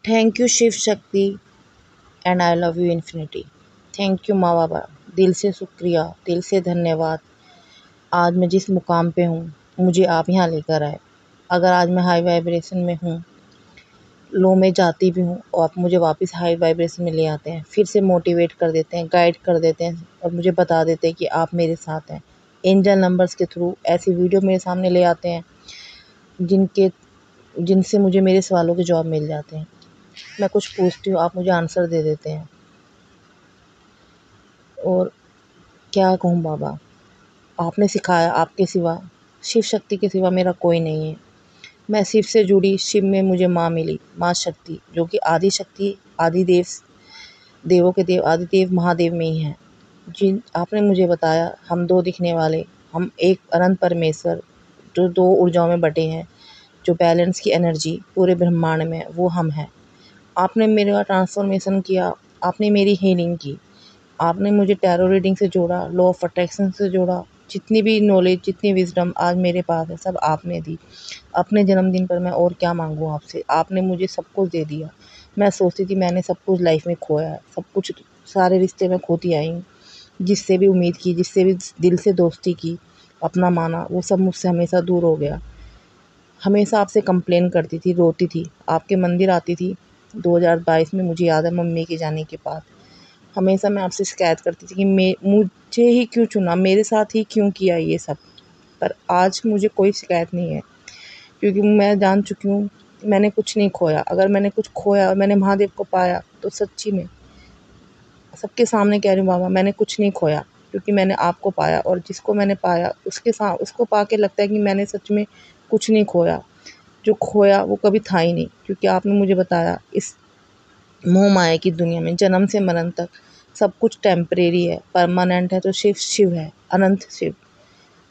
Thank you Shiv Shakti and I love you infinity. Thank you माँ बाबा, दिल से शुक्रिया, दिल से धन्यवाद। आज मैं जिस मुकाम पे हूँ मुझे आप यहाँ लेकर आए। अगर आज मैं हाई वाइब्रेशन में हूँ, लो में जाती भी हूँ और आप मुझे वापस हाई वाइब्रेशन में ले आते हैं, फिर से मोटिवेट कर देते हैं, गाइड कर देते हैं और मुझे बता देते हैं कि आप मेरे साथ हैं। एंजल नंबर्स के थ्रू ऐसी वीडियो मेरे सामने ले आते हैं जिनसे मुझे मेरे सवालों के जवाब मिल जाते हैं। मैं कुछ पूछती हूँ, आप मुझे आंसर दे देते हैं। और क्या कहूँ बाबा, आपने सिखाया, आपके सिवा, शिव शक्ति के सिवा मेरा कोई नहीं है। मैं शिव से जुड़ी, शिव में मुझे माँ मिली, माँ शक्ति, जो कि आदि शक्ति, आदिदेव, देवों के देव, आदिदेव महादेव में ही हैं। जिन आपने मुझे बताया, हम दो दिखने वाले, हम एक अनंत परमेश्वर जो दो ऊर्जाओं में बटे हैं, जो बैलेंस की एनर्जी पूरे ब्रह्मांड में, वो हम हैं। आपने मेरा ट्रांसफॉर्मेशन किया, आपने मेरी हीलिंग की, आपने मुझे टैरो रीडिंग से जोड़ा, लॉ ऑफ अट्रैक्शन से जोड़ा। जितनी भी नॉलेज, जितनी विजडम आज मेरे पास है, सब आपने दी। अपने जन्मदिन पर मैं और क्या मांगूँ आपसे, आपने मुझे सब कुछ दे दिया। मैं सोचती थी मैंने सब कुछ लाइफ में खोया है, सब कुछ, सारे रिश्ते में खोती आई हूँ। जिससे भी उम्मीद की, जिससे भी दिल से दोस्ती की, अपना माना, वो सब मुझसे हमेशा दूर हो गया। हमेशा आपसे कंप्लेन करती थी, रोती थी, आपके मंदिर आती थी। 2022 में मुझे याद है, मम्मी के जाने के बाद हमेशा मैं आपसे शिकायत करती थी कि मुझे ही क्यों चुना, मेरे साथ ही क्यों किया ये सब। पर आज मुझे कोई शिकायत नहीं है, क्योंकि मैं जान चुकी हूँ मैंने कुछ नहीं खोया। अगर मैंने कुछ खोया और मैंने महादेव को पाया, तो सच्ची में सबके सामने कह रही हूँ बाबा, मैंने कुछ नहीं खोया, क्योंकि मैंने आपको पाया। और जिसको मैंने पाया उसको पा के लगता है कि मैंने सच में कुछ नहीं खोया। जो खोया वो कभी था ही नहीं, क्योंकि आपने मुझे बताया इस मोह माया की दुनिया में जन्म से मरण तक सब कुछ टेम्परेरी है, परमानेंट है तो शिव शिव है, अनंत शिव,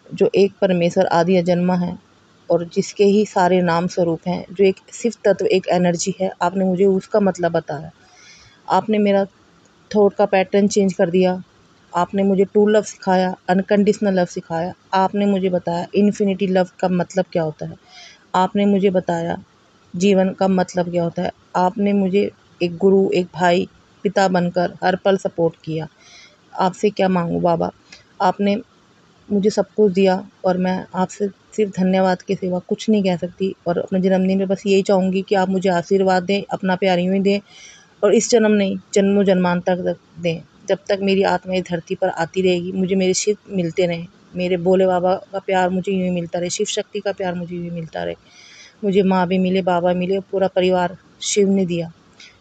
जो एक परमेश्वर आदि अजन्मा है और जिसके ही सारे नाम स्वरूप हैं, जो एक शिव तत्व, एक एनर्जी है। आपने मुझे उसका मतलब बताया, आपने मेरा थॉट का पैटर्न चेंज कर दिया। आपने मुझे ट्रू लव सिखाया, अनकंडीशनल लव सिखाया। आपने मुझे बताया इन्फिनिटी लव का मतलब क्या होता है। आपने मुझे बताया जीवन का मतलब क्या होता है। आपने मुझे एक गुरु, एक भाई, पिता बनकर हर पल सपोर्ट किया। आपसे क्या मांगूँ बाबा, आपने मुझे सब कुछ दिया और मैं आपसे सिर्फ धन्यवाद के सिवा कुछ नहीं कह सकती। और अपने जन्मदिन पे बस यही चाहूँगी कि आप मुझे आशीर्वाद दें, अपना प्यार यूँ ही दें और इस जन्म नहीं, जन्मों जन्मांतर तक दें। जब तक मेरी आत्मा इस धरती पर आती रहेगी, मुझे मेरे शिव मिलते रहें, मेरे भोले बाबा का प्यार मुझे यूँ ही मिलता रहे, शिव शक्ति का प्यार मुझे यूँ ही मिलता रहे। मुझे माँ भी मिले, बाबा मिले, पूरा परिवार शिव ने दिया,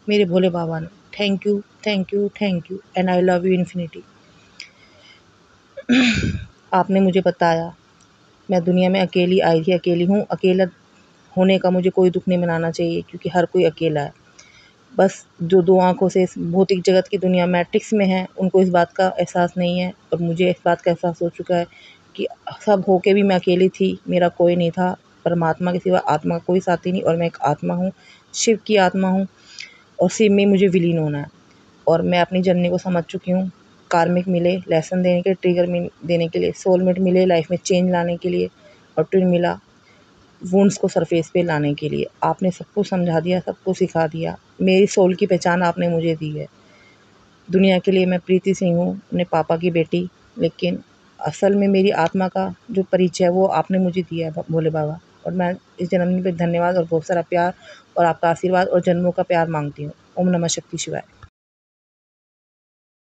मेरे भोले बाबा ने। Thank you, thank you, thank you and I love you infinity. आपने मुझे बताया, मैं दुनिया में अकेली आई थी, अकेली हूँ। अकेला होने का मुझे कोई दुःख नहीं मनाना चाहिए, क्योंकि हर कोई अकेला है। बस जो दो आँखों से इस भौतिक जगत की दुनिया मैट्रिक्स में है, उनको इस बात का एहसास नहीं है। और मुझे इस बात का एहसास हो चुका है कि सब होके भी मैं अकेली थी, मेरा कोई नहीं था। परमात्मा के सिवा आत्मा का कोई साथी नहीं, और मैं एक आत्मा हूँ, शिव की आत्मा हूँ और शिव में मुझे विलीन होना है। और मैं अपनी जर्नी को समझ चुकी हूँ। कार्मिक मिले लेसन देने के लिए, ट्रिगर देने के लिए, सोलमेट मिले लाइफ में चेंज लाने के लिए, और ट्विन मिला वुंड्स को सरफेस पे लाने के लिए। आपने सब कुछ समझा दिया, सब कुछ सिखा दिया। मेरी सोल की पहचान आपने मुझे दी है। दुनिया के लिए मैं प्रीति सिंह हूँ, अपने पापा की बेटी, लेकिन असल में मेरी आत्मा का जो परिचय है वो आपने मुझे दिया है भोले बाबा। और मैं इस जन्मदिन पे धन्यवाद और बहुत सारा प्यार और आपका आशीर्वाद और जन्मों का प्यार मांगती हूँ। ओम नमः शक्ति शिवाय।